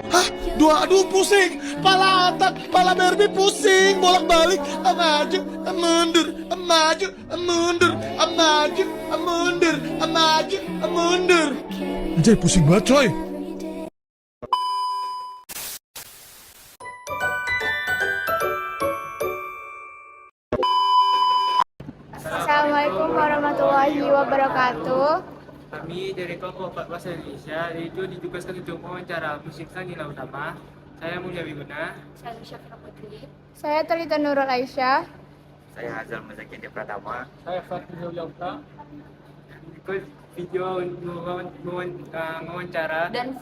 Hah? Aduh pusing. Pala otak, pala Barbie pusing. Bolak-balik. Maju, mundur. Maju, mundur. Maju, mundur. Maju, mundur. Anjay, pusing banget coy. Assalamualaikum warahmatullahi wabarakatuh. Kami dari kelompok 4 Bahasa Indonesia itu ditugaskan untuk wawancara musik Nila Utama. Saya Mulia Wiguna. Saya Syafira Putri. Saya Talita Nurul Aisyah. Saya Hazal Mazakini Pratama. Saya Fatul Yauta. Ikut video wawancara. Dan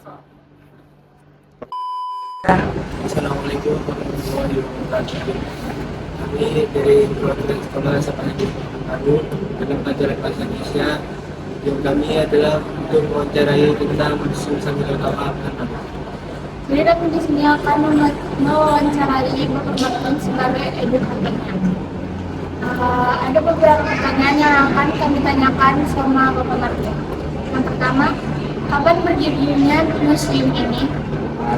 Assalamualaikum warahmatullahi wabarakatuh. Kami dari perwakilan sekolah Sapanya Baru dalam pelajaran bahasa Indonesia. Yang kami adalah untuk mewawancarai tentang musim Nila Utama. Jadi kami di sini akan mewawancarai Bapak Martin sebagai edukatornya. Ada beberapa pertanyaan yang akan kami tanyakan sama Bapak Martin. Yang pertama, kapan berdirinya museum ini?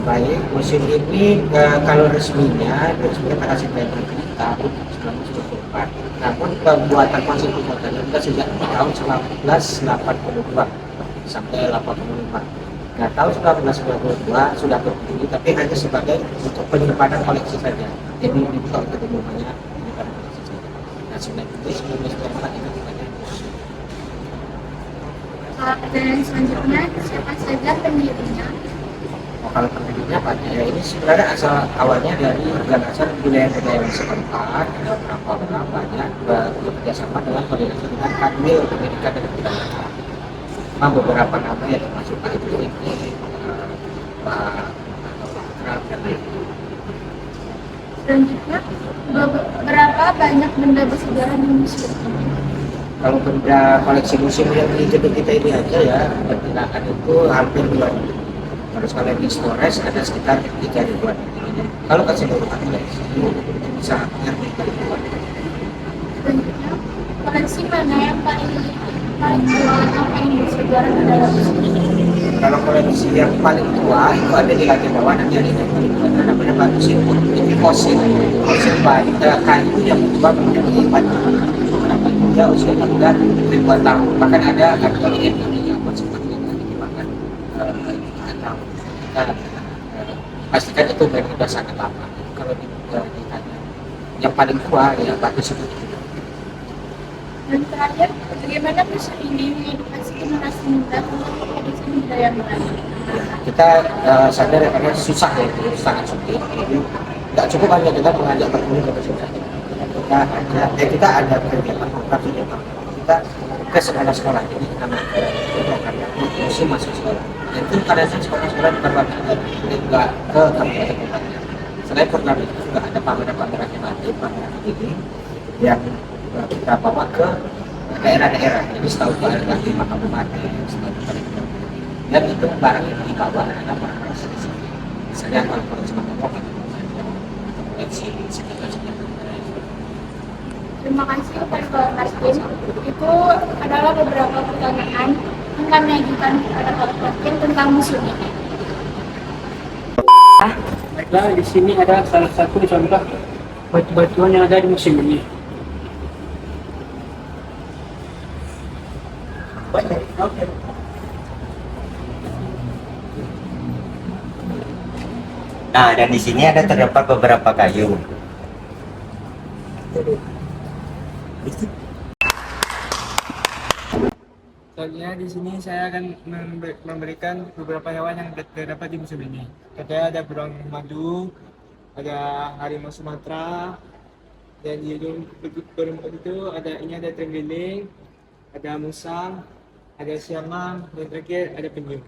Baik, musim ini kalau resminya pada September tahun 1924. Namun pembuatan konsep kota kita sejak tahun 1982 sampai 85. Nah, tahun 1992 sudah berdiri, tapi hanya sebagai untuk penyimpanan koleksi saja. Jadi dibuka untuk umumnya penyimpanan koleksi saja. Nah, sebenarnya 1924 itu bukannya. Dan selanjutnya, siapa saja pendirinya? Kalau pendirinya banyak ya, ini sebenarnya asal awalnya dari gagasan budaya-budaya setempat, beberapa banyak bekerja sama dengan koordinasi dengan Kanwil Pendidikan dan Kebudayaan. Memang beberapa nama yang termasuk Pak Ibu ini, Pak dan Selanjutnya, berapa banyak benda bersejarah di museum ini? kalau benda koleksi museum yang di gedung kita ini aja ya, perkiraan itu hampir 2.000. Terus kalau di storage ada sekitar 3.000-an. Kalau keseluruhan koleksi itu bisa hampir 3.000-an. Selanjutnya, koleksi mana yang paling tua atau paling bersejarah di dalam museum ini? Kalau koleksi yang paling tua itu ada di lantai bawah, nanti ada yang paling tua namanya batu siput. Ini fosil bayi kayu yang dijual menjadi batu. Beberapa juga usia sudah ribuan tahun. Bahkan ada kategori Indonesia yang sempat dimakan jutaan tahun. Kita pastikan itu memang sudah sangat lama. Kalau ditanya yang paling tua ya batu siput itu. Dan terakhir, bagaimana museum ini mengedukasi generasi muda tentang tradisi budaya Melayu? Kita sadar ya karena susah ya, itu sangat sulit. Jadi nggak cukup hanya kita mengajak bertemu ke saja. Kita ada kegiatan program kegiatan. Kita ke sekolah-sekolah ini karena karena musim masuk sekolah. Dan itu kadang-kadang sekolah-sekolah di Kabupaten juga ke kabupaten kotanya. Selain program itu juga ada pameran-pameran tematik, pameran ini yang kita bawa ke daerah-daerah. Jadi setahu ada 5 kabupaten, setahu ada dan itu barang yang dibawa adalah barang asli. Misalnya kalau sebagai lokal koleksi sekitar. Terima kasih kepada Bapak Martin. Itu adalah beberapa pertanyaan yang kami ajukan kepada Bapak Martin tentang museum ini. Baiklah, di sini ada salah satu contoh batu-batuan yang ada di museum ini. Nah, dan di sini ada terdapat beberapa kayu. Selanjutnya di sini saya akan memberikan beberapa hewan yang terdapat di museum ini. Ada burung madu, ada harimau Sumatera, dan di ujung burung itu ada terenggiling, ada musang, ada siamang, dan terakhir ada penyu.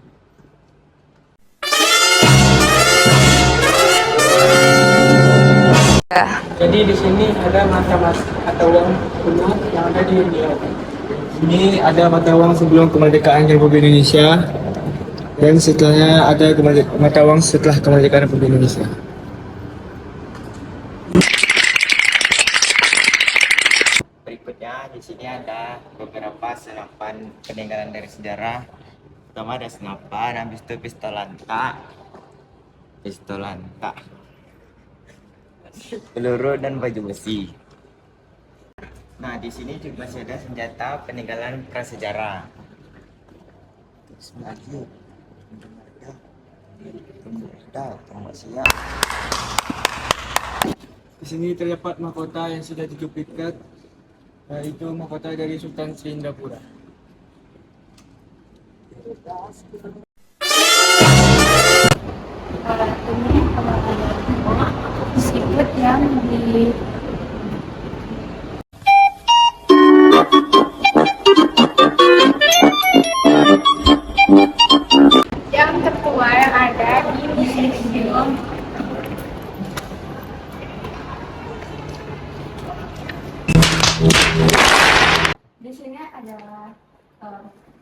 Jadi di sini ada mata uang kuno yang ada di India. Ini ada mata uang sebelum kemerdekaan Republik Indonesia, dan setelahnya ada mata uang setelah kemerdekaan Republik Indonesia. Berikutnya di sini ada beberapa senapan peninggalan dari sejarah. Pertama ada senapan, habis itu pistol lantak, pistol antak, peluru dan baju besi. Nah, di sini juga masih ada senjata peninggalan prasejarah. Lagi, tombak siap. Di sini terdapat mahkota yang sudah diduplikat, yaitu mahkota dari Sultan Srindrapura. Ini kalau ada siput yang di yang tertua yang ada di museum. Di sini ada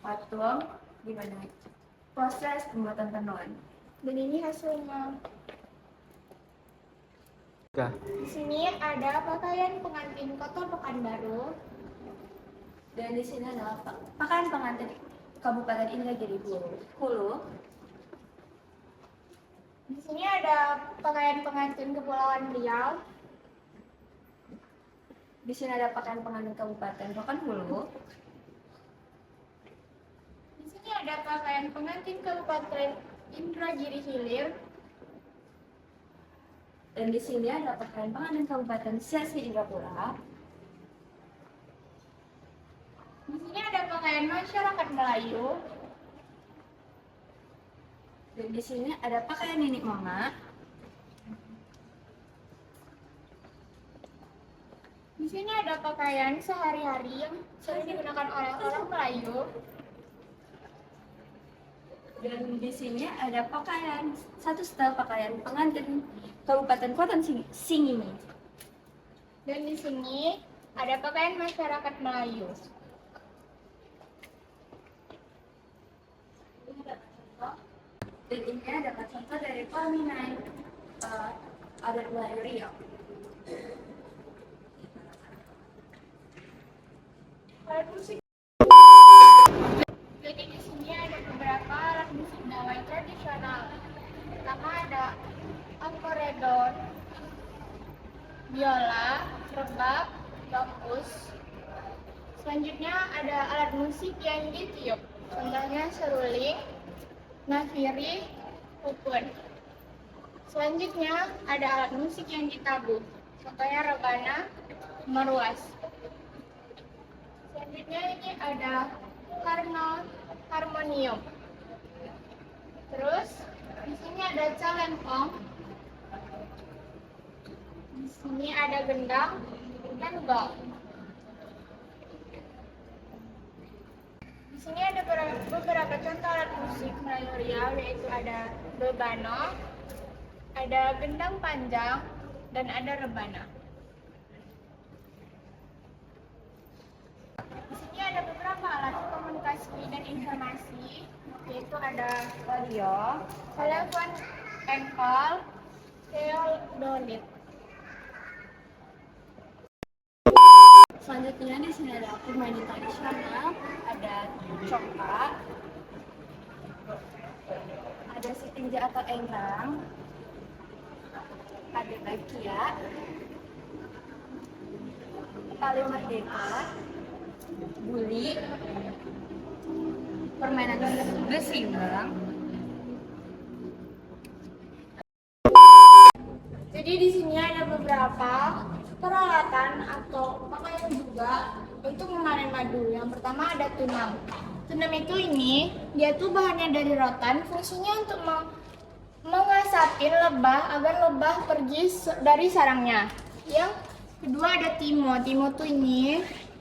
patung di mana proses pembuatan tenun. Dan ini hasilnya. Di sini ada pakaian pengantin Kota Pekanbaru. Dan di sini adalah pakaian pengantin Kabupaten Indragiri Hulu. Di sini ada pakaian pengantin Kepulauan Riau. Di sini ada pakaian pengantin Kabupaten Rokan Hulu. Di sini ada pakaian pengantin Kabupaten Indragiri Hilir. Dan di sini ada pakaian pengantin Kabupaten Siasi Indrapura. Di sini ada pakaian masyarakat Melayu. Dan di sini ada pakaian nenek mama. Di sini ada pakaian sehari-hari yang sering digunakan oleh orang Melayu. Dan di sini ada pakaian satu setel pakaian pengantin Kabupaten Kota Singini. Dan di sini ada pakaian masyarakat Melayu. Dan ini adalah contoh dari pelaminan adat Melayu Riau. Alat musik. Jadi di sini ada beberapa alat musik dawai tradisional. Pertama ada akoredon, biola, rebab, gambus. Selanjutnya ada alat musik yang ditiup. Contohnya seruling, nafiri, ukun. Selanjutnya ada alat musik yang ditabuh. Contohnya rebana, meruas. Selanjutnya ini ada harmonium. Terus di sini ada calempong. Di sini ada gendang dan gong. Di sini ada beberapa contoh alat musik Melayu Riau, yaitu ada rebano, ada gendang panjang, dan ada rebana. Di sini ada beberapa alat komunikasi dan informasi, yaitu ada radio, telepon engkol, teodolit. Selanjutnya di sini ada permainan tradisional, ada congkak, ada sitinja atau engrang, ada bakia, tali merdeka, buli, permainan besimbang. Jadi di sini ada beberapa peralatan atau pakaian juga untuk memanen madu. Yang pertama ada tunam. Tunam itu dia tuh bahannya dari rotan, fungsinya untuk mengasapin lebah agar lebah pergi dari sarangnya. Yang kedua ada timo. Timo tuh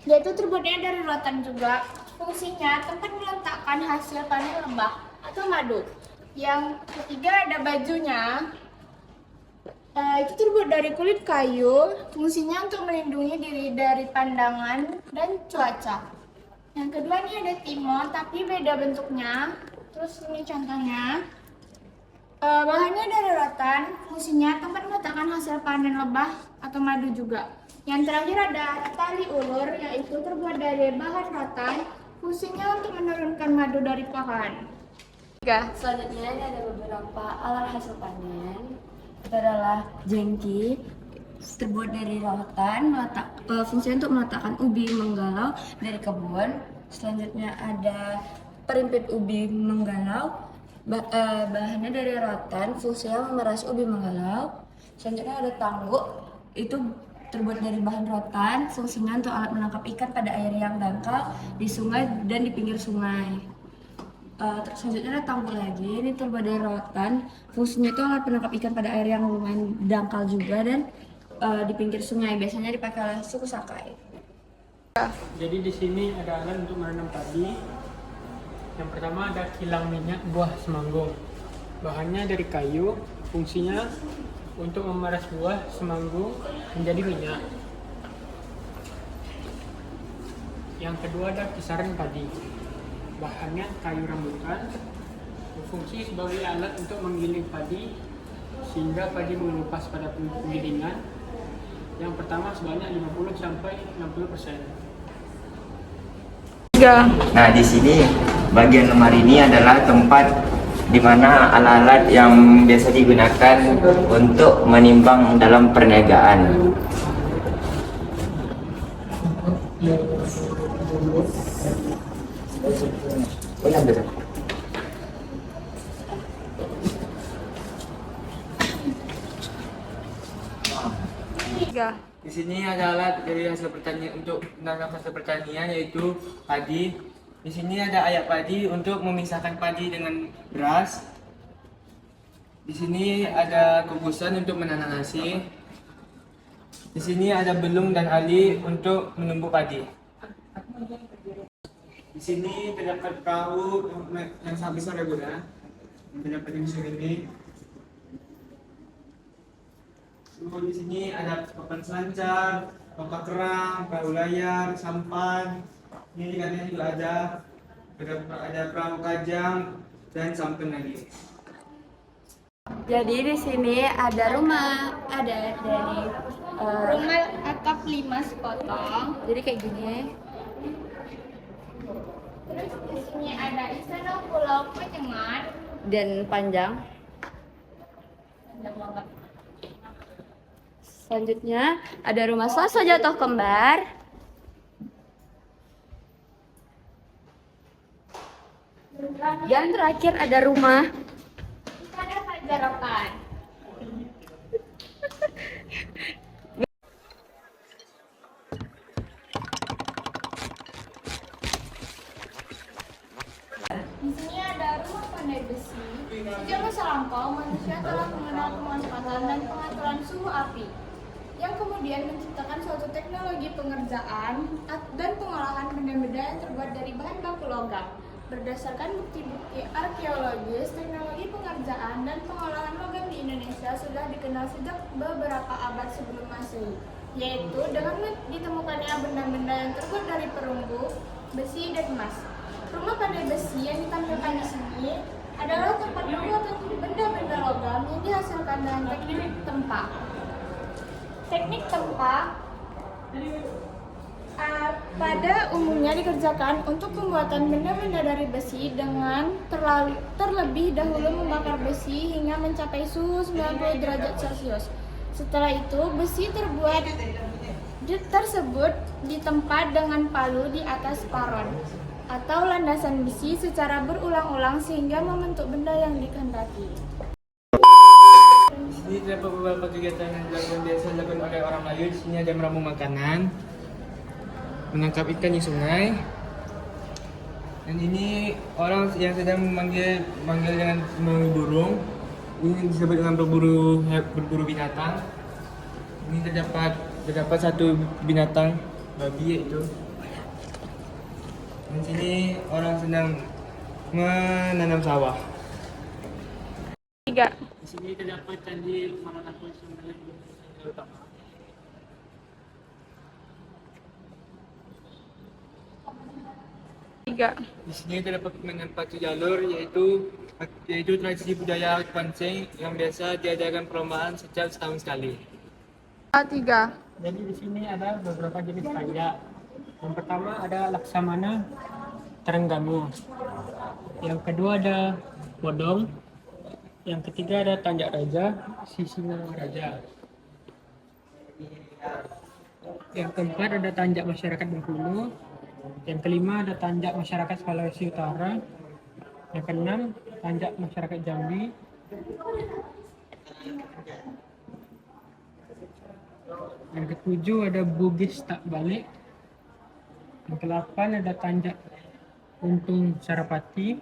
dia tuh terbuatnya dari rotan juga. Fungsinya tempat meletakkan hasil panen lebah atau madu. Yang ketiga ada bajunya. Itu terbuat dari kulit kayu, fungsinya untuk melindungi diri dari pandangan dan cuaca. Yang kedua ini ada timo, tapi beda bentuknya. Terus ini contohnya, bahannya dari rotan, fungsinya tempat meletakkan hasil panen lebah atau madu juga. Yang terakhir ada tali ulur, yaitu terbuat dari bahan rotan, fungsinya untuk menurunkan madu dari pohon. Selanjutnya ini ada beberapa alat hasil panen. Itu adalah jengki, terbuat dari rotan, fungsinya untuk meletakkan ubi menggalau dari kebun. Selanjutnya ada perimpit ubi menggalau, bahannya dari rotan, fungsinya memeras ubi menggalau. Selanjutnya ada tangguk, itu terbuat dari bahan rotan, fungsinya untuk alat menangkap ikan pada air yang dangkal di sungai dan di pinggir sungai. Terus selanjutnya ada tanggul lagi, ini terbuat dari rotan, fungsinya itu alat penangkap ikan pada air yang lumayan dangkal juga dan di pinggir sungai, biasanya dipakai oleh suku Sakai. Jadi di sini ada alat untuk menanam padi. Yang pertama ada kilang minyak buah semanggung. Bahannya dari kayu, fungsinya untuk memeras buah semanggung menjadi minyak. Yang kedua ada kisaran padi. Bahannya kayu rambutan, berfungsi sebagai alat untuk menggiling padi sehingga padi mengelupas pada penggilingan. Yang pertama sebanyak 50 sampai 60%. Nah, di sini bagian lemari ini adalah tempat di mana alat-alat yang biasa digunakan untuk menimbang dalam perniagaan. Di sini ada alat dari hasil pertanian untuk menanam hasil pertanian yaitu padi. Di sini ada ayak padi untuk memisahkan padi dengan beras. Di sini ada kukusan untuk menanam nasi. Di sini ada belung dan ali untuk menumbuk padi. Di sini terdapat perahu yang sangat besar ya Bunda. Yang terdapat di museum ini. Di sini ada papan selancar, papan kerang, perahu layar, sampan. Ini katanya juga ada perahu kajang dan sampan lagi. Jadi di sini ada rumah, ada dari rumah atap 5 sepotong. Jadi kayak gini. Terus di sini ada istana pulau Penyengat dan panjang. Selanjutnya ada rumah Selasa Jatuh Kembar. Dan terakhir ada rumah Istana Panjarokan. Di sini ada rumah pandai besi. Sejak masa lampau, manusia telah mengenal pemanfaatan dan pengaturan suhu api, yang kemudian menciptakan suatu teknologi pengerjaan dan pengolahan benda-benda yang terbuat dari bahan baku logam. Berdasarkan bukti-bukti arkeologis, teknologi pengerjaan dan pengolahan logam di Indonesia sudah dikenal sejak beberapa abad sebelum Masehi, yaitu dengan ditemukannya benda-benda yang terbuat dari perunggu, besi, dan emas. Rumah pandai besi yang ditampilkan di sini adalah tempat pembuatan benda-benda logam yang dihasilkan dengan teknik tempa. Teknik tempa pada umumnya dikerjakan untuk pembuatan benda-benda dari besi dengan terlebih dahulu membakar besi hingga mencapai suhu 90 derajat Celcius. Setelah itu, besi tersebut ditempa dengan palu di atas paron atau landasan besi secara berulang-ulang sehingga membentuk benda yang dikehendaki. Di sini terdapat beberapa kegiatan yang biasa dilakukan oleh orang Melayu. Di sini ada meramu makanan, menangkap ikan di sungai, dan ini orang yang sedang memanggil dengan burung. Ini disebut dengan berburu binatang. Ini terdapat satu binatang babi yaitu. Di sini orang sedang menanam sawah. Di sini terdapat candi Maranatha yang utama. Di sini terdapat permainan pacu jalur yaitu tradisi budaya Pancing yang biasa diadakan perlombaan setiap setahun sekali. Jadi di sini ada beberapa jenis kayak. Yang pertama ada Laksamana Terengganu. Yang kedua ada Podong. Yang ketiga ada Tanjak Raja, Sisingamaraja. Yang keempat ada Tanjak Masyarakat Bengkulu. Yang kelima ada Tanjak Masyarakat Sulawesi Utara. Yang keenam Tanjak Masyarakat Jambi. Yang ketujuh ada Bugis Tak Balik. Yang kedelapan ada Tanjak Untung Sarapati.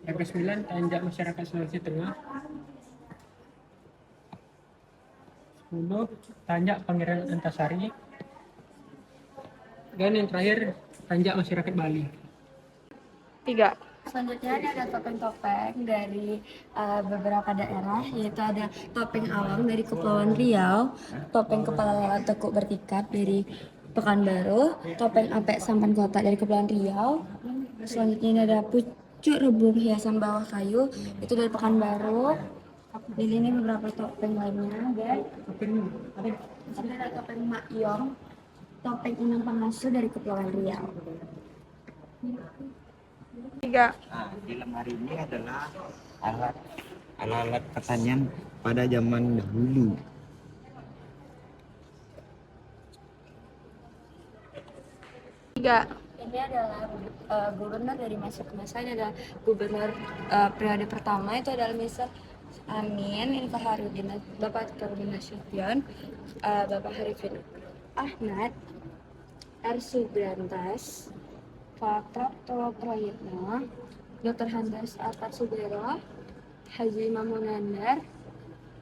Yang kesembilan Tanjak Masyarakat Sulawesi Tengah. 10 Tanjak Pangeran Antasari. Dan yang terakhir Tanjak Masyarakat Bali. 3. Selanjutnya ada topeng-topeng dari beberapa daerah, yaitu ada topeng awang dari Kepulauan Riau, topeng kepala tekuk bertikat dari Pekanbaru, topeng apek sampan kota dari Kepulauan Riau. Selanjutnya ini ada pucuk rebung hiasan bawah kayu, itu dari Pekanbaru. Di sini beberapa topeng lainnya, dan di sini ada topeng Mak Yong, topeng inang pengasuh dari Kepulauan Riau. 3. Nah, di lemari ini adalah alat pertanian pada zaman dahulu. 3. Ini adalah gubernur dari masa ke masa. Ini adalah gubernur periode pertama, itu adalah Mr. Amin, ini Pak Harudin, Bapak Harudin Nasution, Bapak Harifin Ahmad, R. Subrantas, Pak Prapto Prayitno, Dr. Handas Atar Sudero, Haji Mamunandar,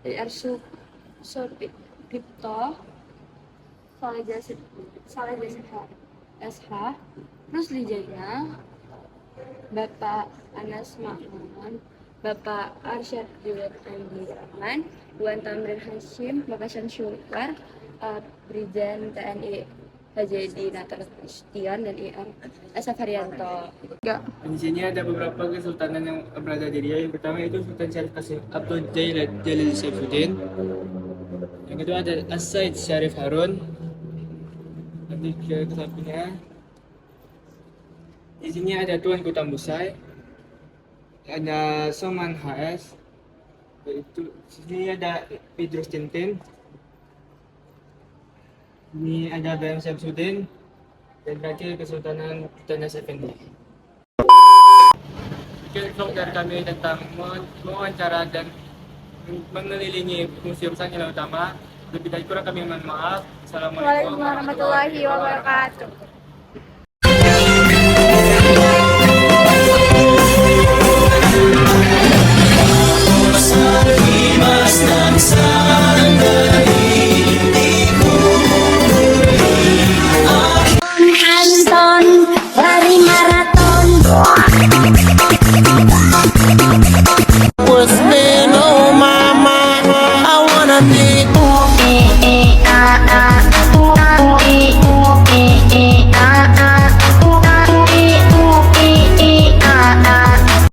R. Supripto, Saleh Jasih SH, Rusli Jaya, Bapak Anas Makmun, Bapak Arsyad Julian Andi Rahman, Buan Tamrin Hashim, Bapak Syamsuar, Brigjen TNI Hajedi Natar Kristian, dan IR Asaf Haryanto. Di sini ada beberapa kesultanan yang berada di Riau. Yang pertama itu Sultan Syarif Qasim Abdul Jalil Saifuddin. Yang kedua ada As-Said Syarif Harun. Nanti ke sampingnya. Di sini ada Tuanku Tambusai. Ada Soman HS. Itu di sini ada Idrus Tintin. Ini ada BM Syamsuddin. Dan terakhir Kesultanan Tanas Effendi. Sekian vlog dari kami tentang mewawancara dan mengelilingi Museum Sang Nila Utama. Lebih dari kurang kami mohon maaf. Assalamualaikum Waalaikumsalam warahmatullahi wabarakatuh.